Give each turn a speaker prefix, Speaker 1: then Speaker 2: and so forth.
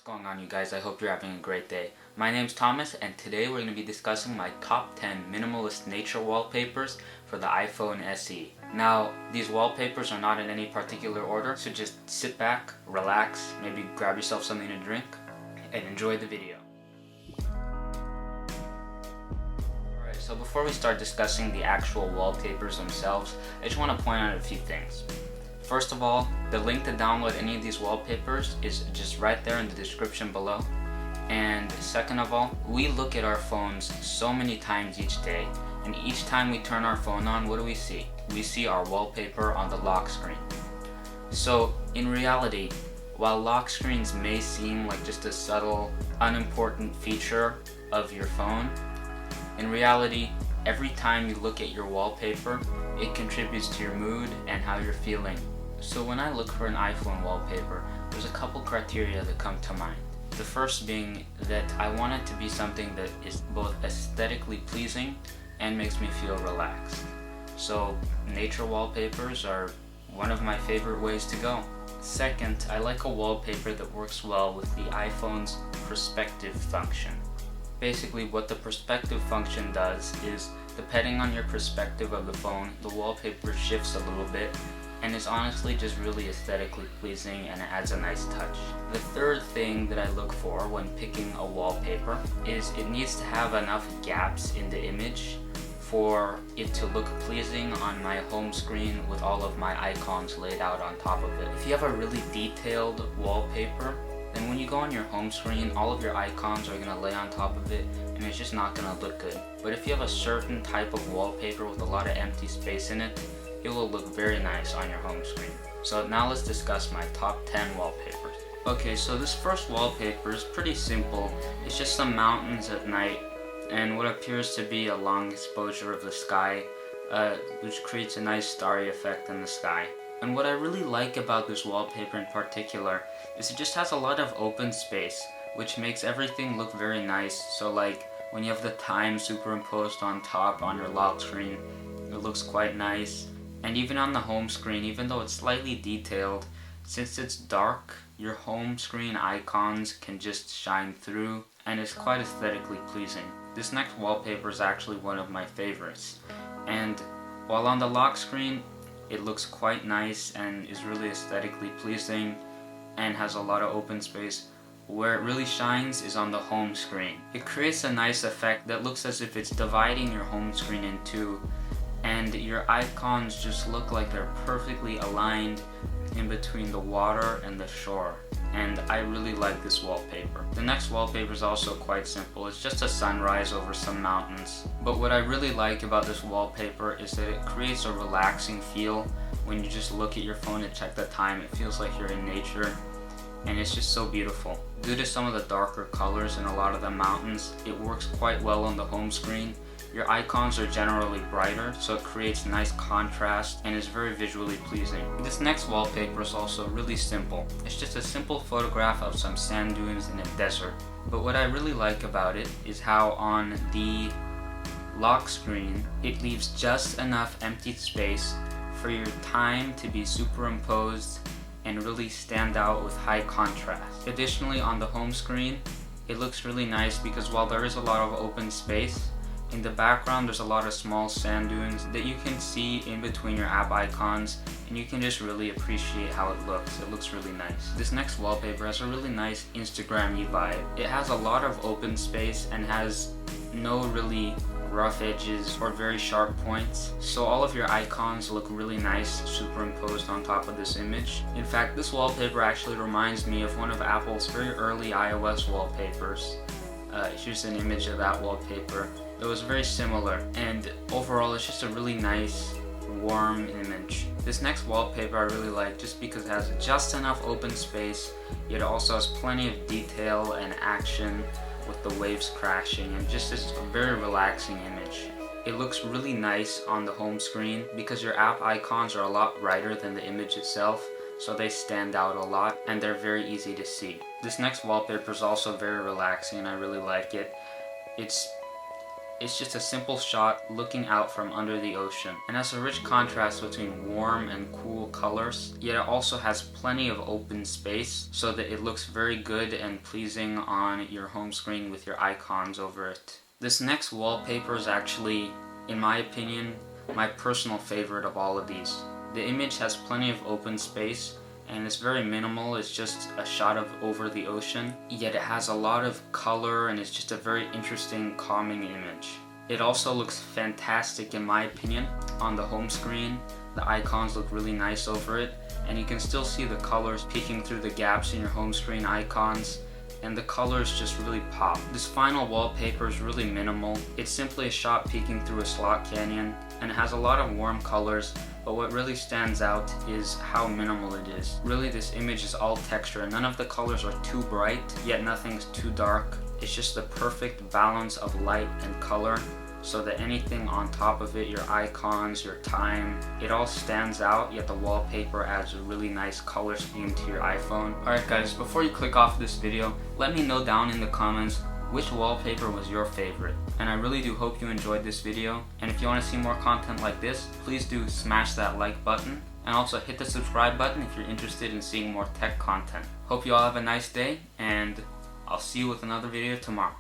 Speaker 1: going on, you guys? I hope you're having a great day. My name's Thomas, and today we're going to be discussing my top 10 minimalist nature wallpapers for the iPhone SE. Now, these wallpapers are not in any particular order, so just sit back, relax, maybe grab yourself something to drink, and enjoy the video. Alright, so before we start discussing the actual wallpapers themselves, I just want to point out a few things. First of all, the link to download any of these wallpapers is just right there in the description below. And second of all, we look at our phones so many times each day, and each time we turn our phone on, what do we see? We see our wallpaper on the lock screen. So in reality, while lock screens may seem like just a subtle, unimportant feature of your phone, in reality, every time you look at your wallpaper, it contributes to your mood and how you're feeling. So when I look for an iPhone wallpaper, there's a couple criteria that come to mind. The first being that I want it to be something that is both aesthetically pleasing and makes me feel relaxed. So nature wallpapers are one of my favorite ways to go. Second, I like a wallpaper that works well with the iPhone's perspective function. Basically, what the perspective function does is, depending on your perspective of the phone, the wallpaper shifts a little bit and is honestly just really aesthetically pleasing and adds a nice touch. The third thing that I look for when picking a wallpaper is it needs to have enough gaps in the image for it to look pleasing on my home screen with all of my icons laid out on top of it. If you have a really detailed wallpaper, then when you go on your home screen, all of your icons are going to lay on top of it and it's just not going to look good. But if you have a certain type of wallpaper with a lot of empty space in it, it will look very nice on your home screen. So now let's discuss my top 10 wallpapers. Okay, so this first wallpaper is pretty simple. It's just some mountains at night and what appears to be a long exposure of the sky, which creates a nice starry effect in the sky. And what I really like about this wallpaper in particular is it just has a lot of open space, which makes everything look very nice. So like when you have the time superimposed on top on your lock screen, it looks quite nice. And even on the home screen, even though it's slightly detailed, since it's dark, your home screen icons can just shine through and it's quite aesthetically pleasing. This next wallpaper is actually one of my favorites. And while on the lock screen, it looks quite nice and is really aesthetically pleasing and has a lot of open space, where it really shines is on the home screen. It creates a nice effect that looks as if it's dividing your home screen in two, and your icons just look like they're perfectly aligned in between the water and the shore. And I really like this wallpaper. The next wallpaper is also quite simple. It's just a sunrise over some mountains. But what I really like about this wallpaper is that it creates a relaxing feel. When you just look at your phone and check the time, it feels like you're in nature. And it's just so beautiful. Due to some of the darker colors in a lot of the mountains, it works quite well on the home screen. Your icons are generally brighter, so it creates nice contrast and is very visually pleasing. This next wallpaper is also really simple. It's just a simple photograph of some sand dunes in a desert. But what I really like about it is how on the lock screen, it leaves just enough empty space for your time to be superimposed and really stand out with high contrast. Additionally, on the home screen, it looks really nice because while there is a lot of open space, in the background there's a lot of small sand dunes that you can see in between your app icons, and you can just really appreciate how it looks. It looks really nice. This next wallpaper has a really nice Instagram-y vibe. It has a lot of open space and has no really rough edges or very sharp points, so all of your icons look really nice superimposed on top of this image. In fact, this wallpaper actually reminds me of one of Apple's very early iOS wallpapers. Here's an image of that wallpaper. It was very similar, and overall it's just a really nice, warm image. This next wallpaper I really like just because it has just enough open space, yet it also has plenty of detail and action with the waves crashing, and just this very relaxing image. It looks really nice on the home screen because your app icons are a lot brighter than the image itself, so they stand out a lot and they're very easy to see. This next wallpaper is also very relaxing and I really like it. It's It's just a simple shot looking out from under the ocean, and has a rich contrast between warm and cool colors, yet it also has plenty of open space so that it looks very good and pleasing on your home screen with your icons over it. This next wallpaper is actually, in my opinion, my personal favorite of all of these. The image has plenty of open space and it's very minimal. It's just a shot of over the ocean, yet it has a lot of color and it's just a very interesting, calming image. It also looks fantastic in my opinion on the home screen. The icons look really nice over it, and you can still see the colors peeking through the gaps in your home screen icons, and the colors just really pop. This final wallpaper is really minimal. It's simply a shot peeking through a slot canyon, and it has a lot of warm colors, but what really stands out is how minimal it is. Really, this image is all texture, and none of the colors are too bright, yet nothing's too dark. It's just the perfect balance of light and color, so that anything on top of it, your icons, your time, it all stands out, yet the wallpaper adds a really nice color scheme to your iPhone. Alright guys, before you click off this video, let me know down in the comments which wallpaper was your favorite. And I really do hope you enjoyed this video, and if you want to see more content like this, please do smash that like button, and also hit the subscribe button if you're interested in seeing more tech content. Hope you all have a nice day, and I'll see you with another video tomorrow.